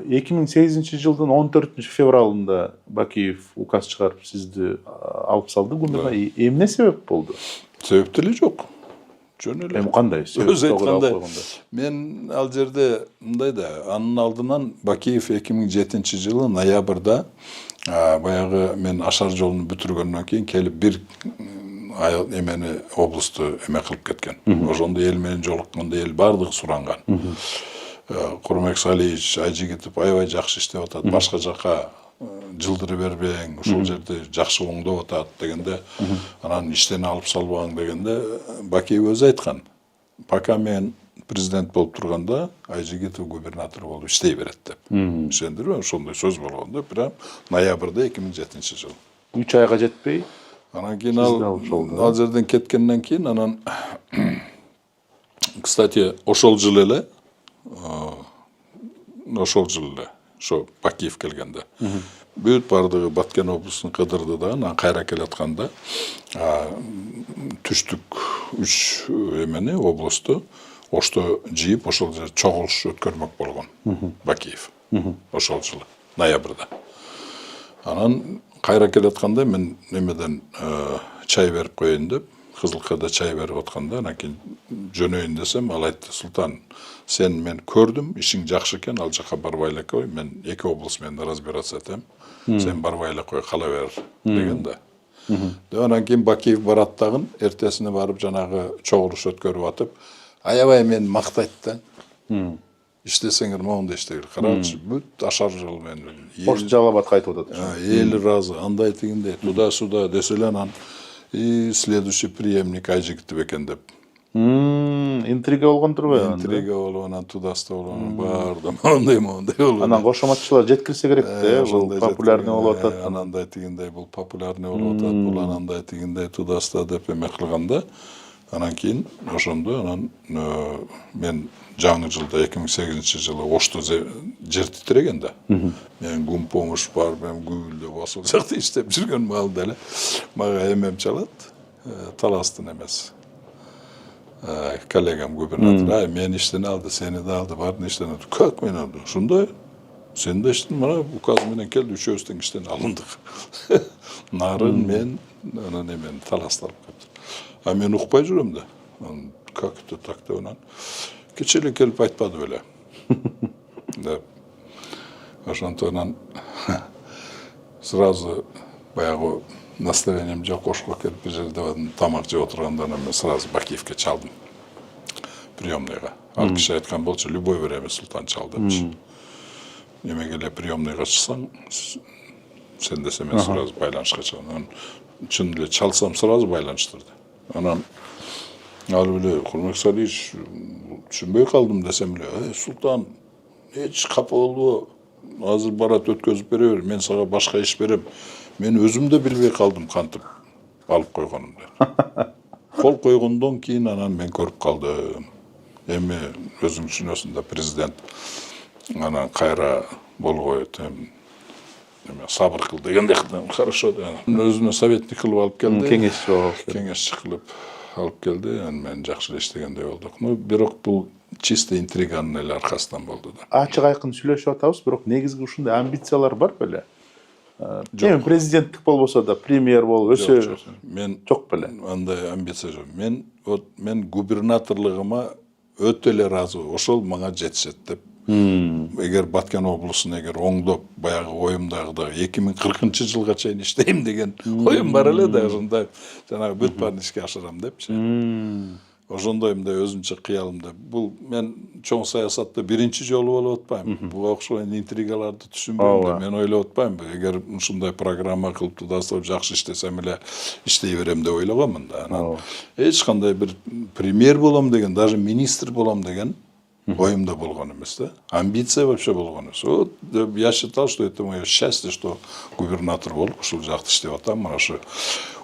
2008-жылдын 14-февралында Бакиев указ чыгарып сизди алып салды губернатор. Эмне себеп болду? Себеп деле жок. Жөн эле. Эми кандай? Өз айткандай, мен ал жерде мындай да, анын алдынан Бакиев 2007-жылы ноябрда баягы мен Ашар жолун бүтүргөндөн кийин келип бир эмени облусту эме кылып кеткен. Ошондо эл менен жолукканда эл бардыгы суранган. Курмек Салиевич Айжигитов аябай жакшы иштеп атат, башка жака жылдыры бербең, ушул жерде жакшы оңдоп атат дегенде, анан иштен алып салбаң дегенде, Бакиев өзү айткан. Пока мен президент болуп турганда Айжигитов губернатор болуп иштей берет деп. Ишендирби? Ошондой сөз болгондо, прям ноябрда 2007-жылы. 3 айга жетпей, анан кийин ал жерден кеткенден кийин, анан кстати, ошол жылы эле ошо Бакиев келгенде бүт бардыгы Баткен облусун кыдырды да, анан кайра келатканда түштүк 3 эмени облусту Ошто жийип, ошол жерде чогулуш өткөрмөк болгон Бакиев. Ошол жылы ноябрда. Анан кайра келатканда мен немеден чай берип коеюн деп, Кызылкада чай берип атканда, анан кийин жөнөйүн десем, ал айтты: "Султан, сен мен көрдүм, ишиң жакшы экен, ал жака барбай эле кой, мен 2 облус менен разбираться этем. Сен барбай эле кой, кала бер" деген да. Анан кийин Бакиев барат дагы, эртесине барып жанагы чогулуш өткөрүп атып, аябай мен мактайт да. Иштесеңер моундай иштеңер. Карачы, бүт Ашар жол менен. Кош жалабат кайтып атат. Эл разы, андай тигиндей, туда-сюда десе эле, анан следующий преемник Айжигитов экен деп. Интрига болгондурбу? Интрига болуп, анан тудасы болуп, баарды моундай болуп. Анан кошоматчылар жеткирсе керек да, бул популярный болуп атат. Анандай тигиндей, бул популярный болуп атат, бул анандай тигиндей тудасы деп эме кылганда, анан кийин ошондо анан мен жаңы жылда 2008-жылы Ошто жер титиреген да. Мен гумпомуш бар, мен гүлдөп ошол жакта иштеп жүргөн маалда эле мага эмем чалат, Таластын эмеси. Коллегам губернатор, мен иштен алды, сени да алды, бардын иштен алды. Как мен алды? Ушундай. Сен да иштен, мына указ менен келди, үчөөбүз тең иштен алындык. Нарын, мен, анан эмен Таласталып калды. Мен укпай жүрөм да. Как это так-то анан? Кече эле келип айтпады беле. Деп. Ошондон сразу баягы настроением жок, ошко келип бир жерде тамак жеп отурганда мен сразу Бакиевке чалдым. Приемныйга. Ал киши айткан болчу, любой время Султан чал депчи. Немеге эле приемныйга чыксаң, сен десе мен сразу байланышка чыгам. Чын эле чалсам сразу байланыштырды. Анан ал эле Курмек Салиевич түшүнбөй калдым десем эле, Султан, эч капа болбо, азыр барат өткөзүп бере бер, мен сага башка иш берем. Мен өзүм да билбей калдым кантип алып койгонумду. Кол койгондон кийин анан мен көрүп калдым. Эми өзүң түшүнөсүң да, президент анан кайра болгоет, сабыр кыл дегендей кылдым. Хорошо да. Өзүнө советник кылып алып келди. Кеңешчи кылып алып келди. Мен жакшы иштегендей болдук. Бирок бул чисто интриганын эле аркасынан болду да. Ачык айкын сүйлөшүп атабыз, бирок негизги ушундай амбициялар бар беле? Эми президенттик болбосо да премьер болуп өсө. Мен жок беле. Андай амбиция жок. Мен губернаторлугума өтө эле ыраазы. Ошол мага жетишет деп. Эгер Баткен облусун оңдоп, баягы оюмдагы 2040-жылга чейин иштейм деген оюм бар эле да, ошондой жанагы бүт баарын ишке ашырам депчи. Ошондой мындай өзүмчө кыялымда. Бул мен чоң саясатта биринчи жолу болуп атпайм. Буга окшогон интригаларды түшүнбөйм да. Мен ойлоп атпайм. Эгер ушундай программа кылып тудасып жакшы иштесем эле иштей берем деп ойлогонмун да. Анан эч кандай бир премьер болом деген, даже министр болом деген оюмда болгон эмес да. Амбиция вообще болгон эмес. Вот я считал, что это мое счастье, что губернатор болуп ушул жакта иштеп атам, мына ушу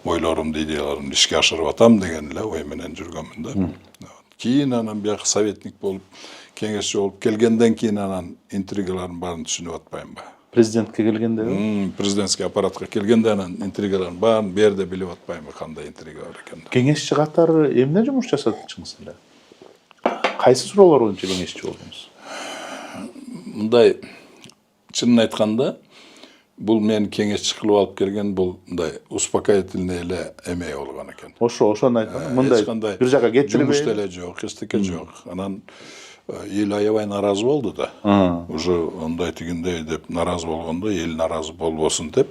ойлорумду, идеяларымды ишке ашырып атам деген эле ой менен жүргөнмүн да. Кийин анан бияка советник болуп, кеңешчи болуп келгенден кийин анан интригалардын баарын түшүнүп атпаймынбы? Президентке келгенде? Президентский аппаратка келгенде анан интригалардын баарын берде билип атпаймынбы кандай интрига бар экенин. Кеңешчи катары эмне жумуш жасадыңыз эле? Кайсы суроолор боюнча кеңешчи болдуңуз? Мындай чынын айтканда бул мени кеңешчи кылып алып келген бул мындай успокоительный эле эме болгон экен. Ошону айткан. Мындай бир жака кетирбей. Жумуш деле жок, эчтеке жок. Анан эл аябай наразы болду да. Уже ондай тигиндей деп наразы болгондо эл наразы болбосун деп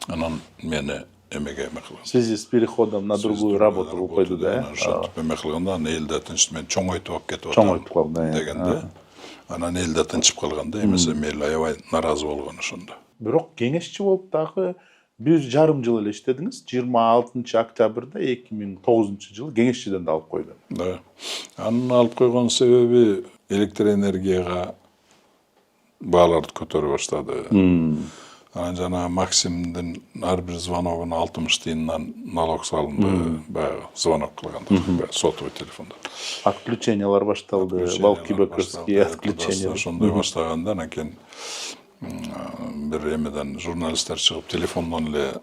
анан мени эмеге эме кылган. В связи с переходом на другую работу кылып койду да. Ошентип эме кылганда анан эл да тынчты, мен чоңойтуп алып кетип Чоңойтуп калды. дегенде анан эл да тынчып калганда, эмесе эл аябай наразы болгон ошондо. Бирок кеңешчи болуп дагы 1,5 жыл эле иштедиңиз. 26 октябрда 2009 жылы кеңешчиден да алып койду. Да. Анын алып койгон себеби электр энергияга бааларды көтөрө баштады. Анан жана Максимдин ар бир звоногуна 60 тиындан налог салынды. Баягы звонок кылганда, сотовый телефондо. Отключениялар башталды, балкибекерские отключения. Ошондой баштаганда анан кийин бир эмеден журналисттер чыгып телефондон эле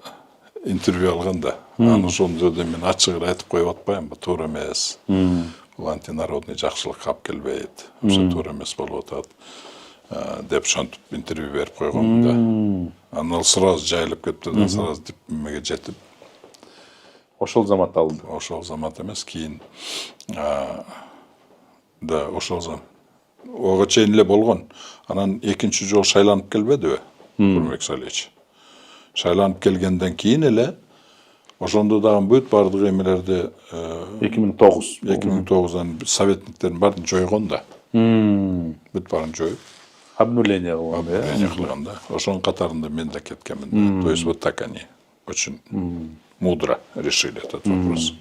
интервью алган да. Анан ошол жерде мен ачык эле айтып коюп атпаймынбы, туура эмес. Бул антинародный жакшылыкка алып келбейт. Ошо туура эмес болуп атат. Деп ошентип интервью берип койгонмун да. Анан ал сразу жайылып кетти да, сразу эмеге жетип. Ошол замат алды. Ошол замат эмес, кийин да ошол замат. Ого чейин эле болгон. Анан экинчи жолу шайланып келбедиби? Курманбек Салиевич. Шайланып келгенден кийин эле ошондо дагы бүт бардык эмелерди 2009-дан советниктердин баарын жойгон да. Бүт баарын жоюп Обнуление кылган, обнуление кылган да. Ошонун катарында мен да кеткенмин. То есть вот так они очень мудро решили этот вопрос.